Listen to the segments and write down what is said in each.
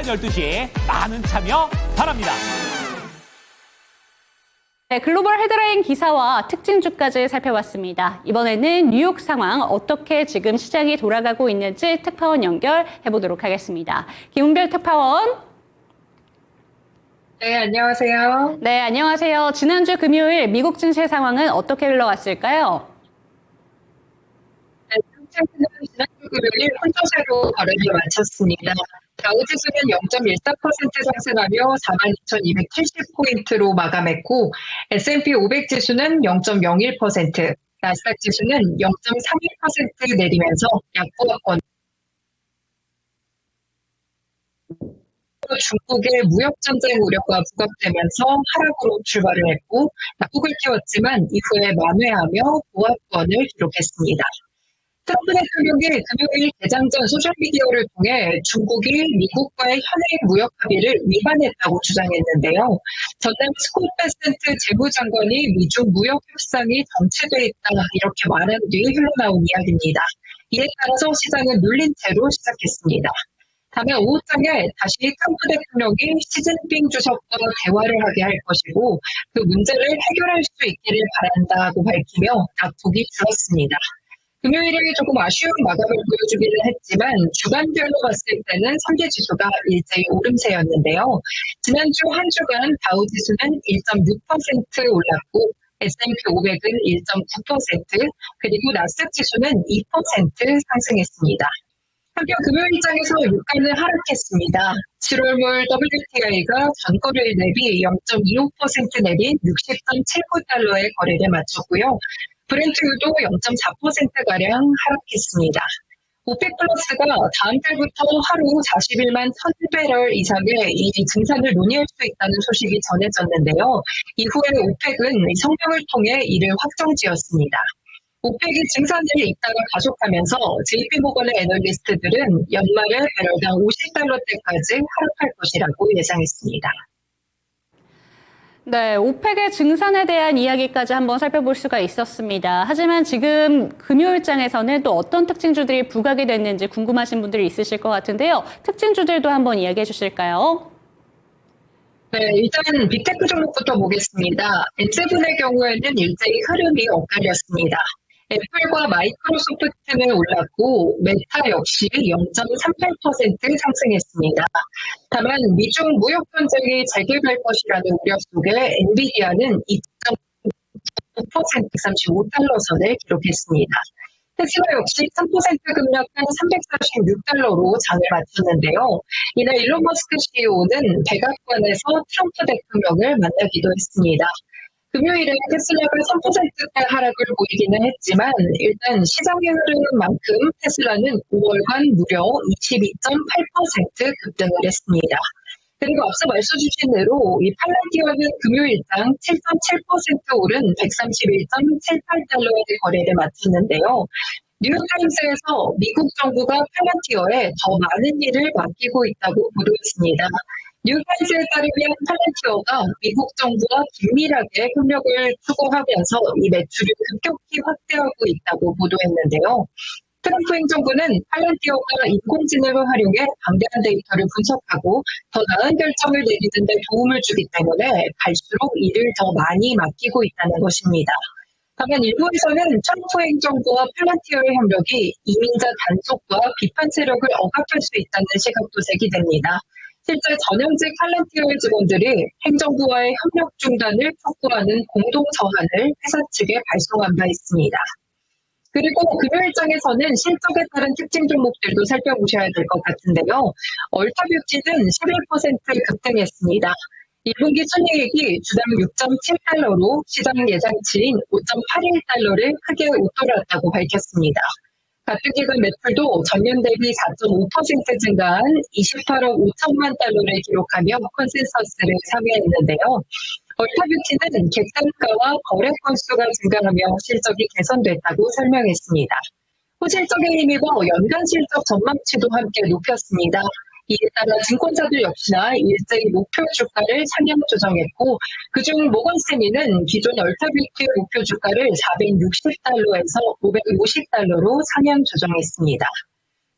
12시에 많은 참여 바랍니다. 네, 글로벌 헤드라인 기사와 특징주까지 살펴봤습니다. 이번에는 뉴욕 상황 어떻게 지금 시장이 돌아가고 있는지 특파원 연결해 보도록 하겠습니다. 김은별 특파원. 네, 안녕하세요. 네, 안녕하세요. 지난주 금요일 미국 증시 상황은 어떻게 흘러갔을까요? 네, 상장은 지난주 금요일 혼조세로 거래를 마쳤습니다. 다우지수는 0.14% 상승하며 42,270포인트로 마감했고, S&P 500 지수는 0.01%, 나스닥 지수는 0.32% 내리면서 약보합권. 중국의 무역전쟁 우려가 부각되면서 하락으로 출발을 했고, 낙폭을 키웠지만 이후에 만회하며 보합권을 기록했습니다. 트럼프 대통령이 금요일 개장 전 소셜미디어를 통해 중국이 미국과의 현행 무역 합의를 위반했다고 주장했는데요. 전남 스콧 베센트 재무장관이 미중 무역 협상이 정체돼 있다 이렇게 말한 뒤 흘러나온 이야기입니다. 이에 따라서 시장은 눌린 채로 시작했습니다. 다만 오후장에 다시 트럼프 대통령이 시진핑 주석과 대화를 하게 할 것이고 그 문제를 해결할 수 있기를 바란다고 밝히며 낙폭이 줄었습니다. 금요일에 조금 아쉬운 마감을 보여주기는 했지만 주간별로 봤을 때는 선계 지수가 일제히 오름세였는데요. 지난주 한 주간 다우 지수는 1.6% 올랐고 S&P 500은 1.9%, 그리고 나스닥 지수는 2% 상승했습니다. 한편 금요일장에서 유가는 하락했습니다. 7월물 WTI가 전거래일 대비 0.25% 내린 60.79달러에 거래를 마쳤고요. 브렌트유도 0.4%가량 하락했습니다. 오펙 플러스가 다음 달부터 하루 41만 1000배럴 이상의 이 증산을 논의할 수 있다는 소식이 전해졌는데요. 이후에 오펙은 성명을 통해 이를 확정지었습니다. 오펙이 증산을 잇따라 가속하면서 JP모건의 애널리스트들은 연말에 배럴당 50달러대까지 하락할 것이라고 예상했습니다. 네, 오펙의 증산에 대한 이야기까지 한번 살펴볼 수가 있었습니다. 하지만 지금 금요일장에서는 또 어떤 특징주들이 부각이 됐는지 궁금하신 분들이 있으실 것 같은데요. 특징주들도 한번 이야기해 주실까요? 네, 일단 빅테크 종목부터 보겠습니다. M7의 경우에는 일제히 흐름이 엇갈렸습니다. 애플과 마이크로소프트는 올랐고 메타 역시 0.38% 상승했습니다. 다만 미중 무역 전쟁이 재개될 것이라는 우려 속에 엔비디아는 2.9% 135달러 선을 기록했습니다. 테슬라 역시 3% 급락한 346달러로 장을 마쳤는데요. 이날 일론 머스크 CEO는 백악관에서 트럼프 대통령을 만나기도 했습니다. 금요일에 테슬라가 3%대 하락을 보이기는 했지만 일단 시장의 흐름만큼 테슬라는 5월간 무려 22.8% 급등을 했습니다. 그리고 앞서 말씀 주신 대로 이 팔란티어는 금요일장 7.7% 오른 131.78달러의 거래를 마쳤는데요. 뉴욕타임스에서 미국 정부가 팔란티어에 더 많은 일을 맡기고 있다고 보도했습니다. 뉴욕타임스에 따르면 팔란티어가 미국 정부와 긴밀하게 협력을 추구하면서 이 매출을 급격히 확대하고 있다고 보도했는데요. 트럼프 행정부는 팔란티어가 인공지능을 활용해 방대한 데이터를 분석하고 더 나은 결정을 내리는 데 도움을 주기 때문에 갈수록 일을 더 많이 맡기고 있다는 것입니다. 다만 일부에서는 트럼프 행정부와 팔란티어의 협력이 이민자 단속과 비판 세력을 억압할 수 있다는 시각도 제기됩니다. 실제 전현직 팔란티어의 직원들이 행정부와의 협력 중단을 촉구하는 공동 서한을 회사 측에 발송한 바 있습니다. 그리고 금요일장에서는 실적에 따른 특징 종목들도 살펴보셔야 될 것 같은데요. 얼타뷰티는 11% 급등했습니다. 1분기 순이익이 주당 6.7달러로 시장 예상치인 5.81달러를 크게 웃돌았다고 밝혔습니다. 같은 기간 매출도 전년 대비 4.5% 증가한 28억 5천만 달러를 기록하며 컨센서스를 상회했는데요. 얼타뷰티는 객단가와 거래 건수가 증가하며 실적이 개선됐다고 설명했습니다. 호실적에 힘입어 연간 실적 전망치도 함께 높였습니다. 이에 따라 증권사들 역시나 일제히 목표 주가를 상향 조정했고 그중 모건스탠리는 기존 얼타뷰티의 목표 주가를 460달러에서 550달러로 상향 조정했습니다.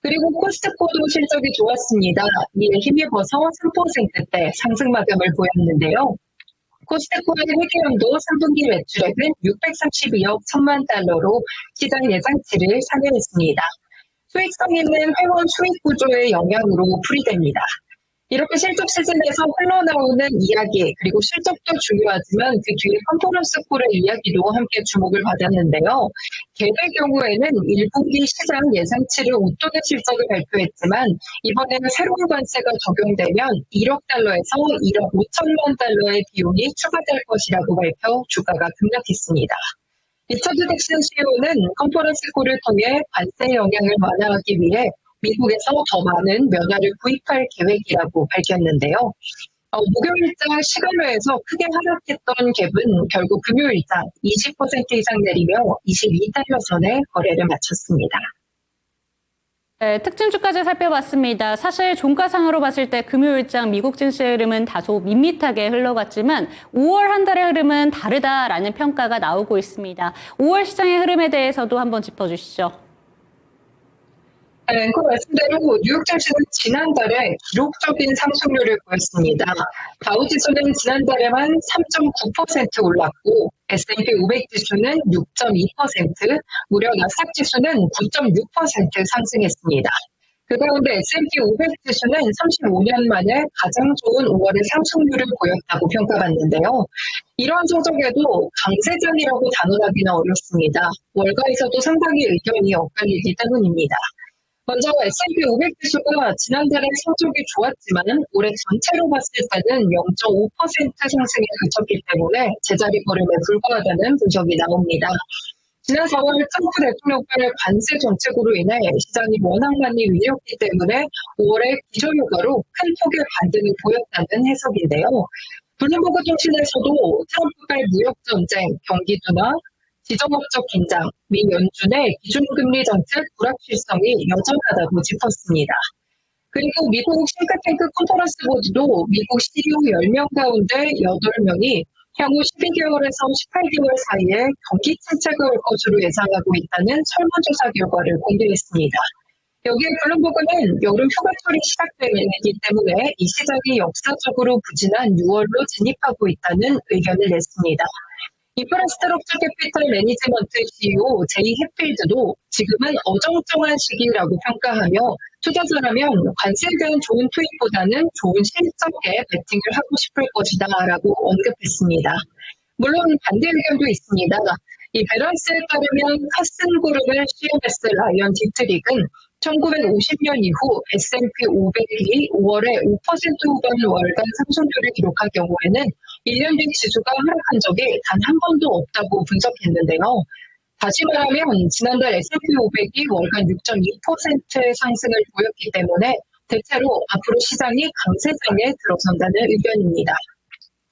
그리고 코스트코도 실적이 좋았습니다. 이에 힘입어서 3%대 상승 마감을 보였는데요. 코스트코의 회계연도 3분기 매출액은 632억 1천만 달러로 시장 예상치를 상회했습니다. 수익성 있는 회원 수익 구조의 영향으로 풀이됩니다. 이렇게 실적 시즌에서 흘러나오는 이야기, 그리고 실적도 중요하지만 그 뒤에 컨퍼런스 콜의 이야기도 함께 주목을 받았는데요. 갭의 경우에는 1분기 시장 예상치를 웃도는 실적을 발표했지만 이번에는 새로운 관세가 적용되면 1억 달러에서 1억 5천만 달러의 비용이 추가될 것이라고 발표 주가가 급락했습니다. 리처드 덱슨 CEO는 컨퍼런스 콜을 통해 관세 영향을 완화하기 위해 미국에서 더 많은 면화를 구입할 계획이라고 밝혔는데요. 목요일장 시간외에서 크게 하락했던 갭은 결국 금요일장 20% 이상 내리며 22달러 선에 거래를 마쳤습니다. 네, 특징주까지 살펴봤습니다. 사실 종가상으로 봤을 때 금요일장 미국 증시의 흐름은 다소 밋밋하게 흘러갔지만 5월 한 달의 흐름은 다르다라는 평가가 나오고 있습니다. 5월 시장의 흐름에 대해서도 한번 짚어주시죠. 앵커 말씀대로 뉴욕 증시는 지난달에 기록적인 상승률을 보였습니다. 다우지수는 지난달에만 3.9% 올랐고 S&P 500 지수는 6.2%, 무려 나스닥 지수는 9.6% 상승했습니다. 그 가운데 S&P 500 지수는 35년 만에 가장 좋은 5월의 상승률을 보였다고 평가받는데요. 이러한 성적에도 강세장이라고 단언하기는 어렵습니다. 월가에서도 상당히 의견이 엇갈리기 때문입니다. 먼저 S&P 500 지수가 지난달에 성적이 좋았지만 올해 전체로 봤을 때는 0.5% 상승에 그쳤기 때문에 제자리 걸음에 불과하다는 분석이 나옵니다. 지난 4월 트럼프 대통령과의 관세 정책으로 인해 시장이 워낙 많이 위였기 때문에 5월에 기저효과로 큰 폭의 반등을 보였다는 해석인데요. 블룸버그 통신에서도 트럼프과의 무역 전쟁, 경기 둔화, 지정학적 긴장, 미 연준의 기준금리 정책 불확실성이 여전하다고 짚었습니다. 그리고 미국 싱크탱크 컨퍼런스 보드도 미국 CEO 10명 가운데 8명이 향후 12개월에서 18개월 사이에 경기 침체가 올 것으로 예상하고 있다는 설문조사 결과를 공개했습니다. 여기에 블룸버그는 여름 휴가철이 시작되기 때문에 이 시장이 역사적으로 부진한 6월로 진입하고 있다는 의견을 냈습니다. 인프라스트럭처 캐피털 매니지먼트 CEO 제이 해필드도 지금은 어정쩡한 시기라고 평가하며 투자자라면 관세에 대한 좋은 투입보다는 좋은 실적에 베팅을 하고 싶을 것이다 라고 언급했습니다. 물론 반대 의견도 있습니다. 이 밸런스에 따르면 카슨 그룹의 CMS 라이언 디트릭은 1950년 이후 S&P 500이 5월에 5% 후반 월간 상승률을 기록한 경우에는 1년 뒤 지수가 하락한 적이 단 한 번도 없다고 분석했는데요. 다시 말하면 지난달 S&P 500이 월간 6.2%의 상승을 보였기 때문에 대체로 앞으로 시장이 강세장에 들어선다는 의견입니다.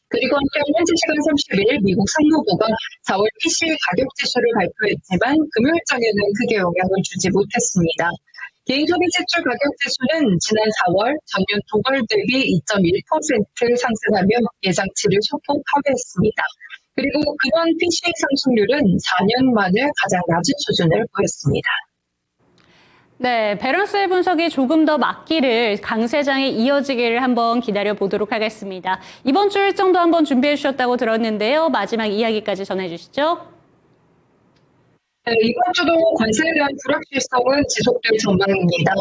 그리고 한편 현지 시간 30일 미국 상무부가 4월 PC 가격 지수를 발표했지만 금요일장에는 크게 영향을 주지 못했습니다. 개인소비 지출 가격 지수는 지난 4월 전년 동월 대비 2.1% 상승하며 예상치를 소폭 하회했습니다. 그리고 그런 PC 상승률은 4년 만에 가장 낮은 수준을 보였습니다. 네, 밸런스의 분석이 조금 더 맞기를 강세장에 이어지기를 한번 기다려보도록 하겠습니다. 이번 주 일정도 한번 준비해 주셨다고 들었는데요. 마지막 이야기까지 전해 주시죠. 네, 이번 주도 관세에 대한 불확실성은 지속될 전망입니다.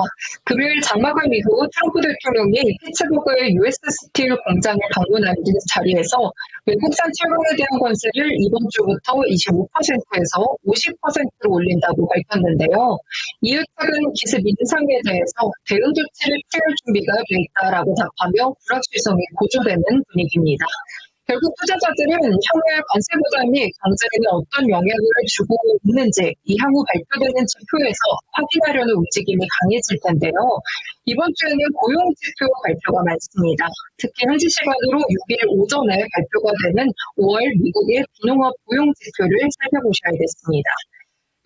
금요일 장마감 이후 트럼프 대통령이 피츠버그의 US 스틸 공장을 방문한 자리에서 외국산 철강에 대한 관세를 이번 주부터 25%에서 50%로 올린다고 밝혔는데요. 이후 최근 기습 인상에 대해서 대응 조치를 취할 준비가 돼 있다라고 답하며 불확실성이 고조되는 분위기입니다. 결국 투자자들은 향후의 관세 부담이 경제에 어떤 영향을 주고 있는지 이 향후 발표되는 지표에서 확인하려는 움직임이 강해질 텐데요. 이번 주에는 고용 지표 발표가 많습니다. 특히 현지 시간으로 6일 오전에 발표가 되는 5월 미국의 비농업 고용 지표를 살펴보셔야겠습니다.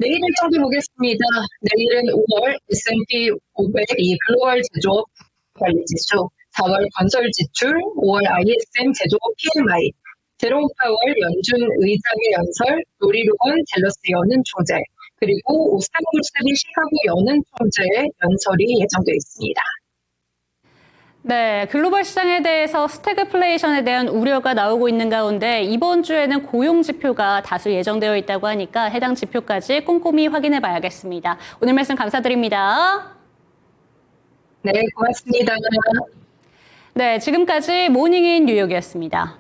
내일 일정도 보겠습니다. 내일은 5월 S&P 500이 글로벌 제조업 관리 지수, 4월 건설 지출, 5월 ISM 제조업 PMI, 제롬 파월 연준 의장의 연설, 로리 루건 댈러스 여는 총재, 그리고 오스타몰스비 시카고 연은 총재의 연설이 예정되어 있습니다. 네, 글로벌 시장에 대해서 스태그플레이션에 대한 우려가 나오고 있는 가운데 이번 주에는 고용 지표가 다수 예정되어 있다고 하니까 해당 지표까지 꼼꼼히 확인해 봐야겠습니다. 오늘 말씀 감사드립니다. 네, 고맙습니다. 네, 지금까지 모닝인 뉴욕이었습니다.